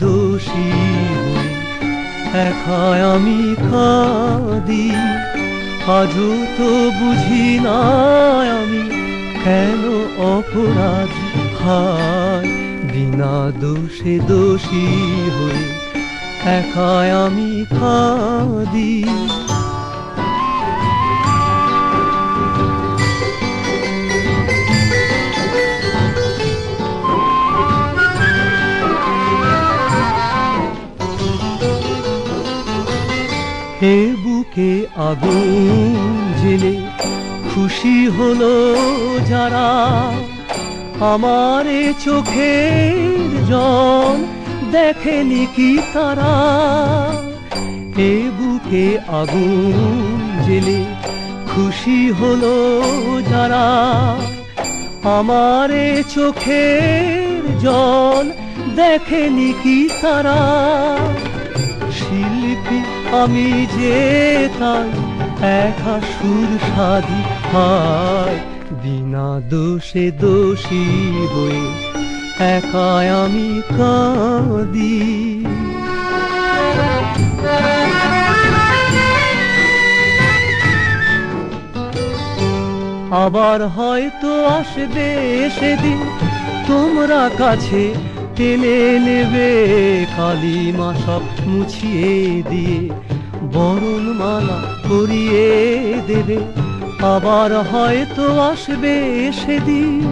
দোষী হই, একাই আমি কাঁদি। আজও তো বুঝি না আমি কেন অপরাধী, হায় বিনা দোষে দোষী হই, একাই আমি কাঁদি। হে বুকে আগুন জেলে খুশি হলো যারা, আমার এ চোখের জল দেখেনি কি তারা। হে বুকে আগুন জেলে খুশি হলো যারা, আমার এ চোখের জল দেখেনি কি তারা। শিল্পী আমি যে তাই একা সুর সাধি, হায় বিনা দোষে দোষী হয়ে একাই আমি কাঁদি। আবার হয়তো আসবে সেদিন তোমরা কাছে টেনে নেবে কালিমা সব মুছিয়ে দিয়ে, বরণমালা পরিয়ে দেবে। আবার হয়তো আসবে সেদিন,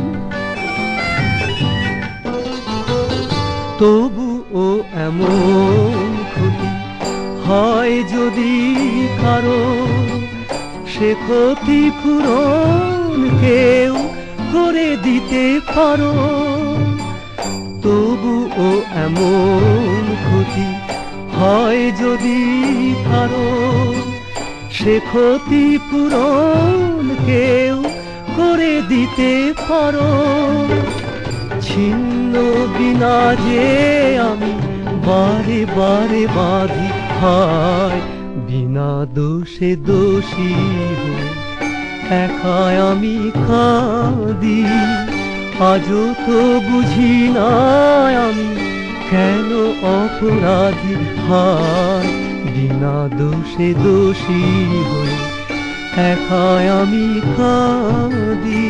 তবু ও এমন ক্ষতি হয় যদি কারো, সে ক্ষতি পূরণ কেউ করে দিতে পারো। তবু ও এমন ক্ষতি হয় যদি কারো, সে ক্ষতি পূরণ কেউ করে দিতে পারো। ছিন্ন বিনা যে আমি বারে বারে বাঁধি, হায় বিনা দোষে দোষী হই, একাই আমি কাঁদি। আজও তো বুঝি না আমি কেন অপরাধী, হায় বিনা দোষে দোষী হই, একাই আমি কাঁদি।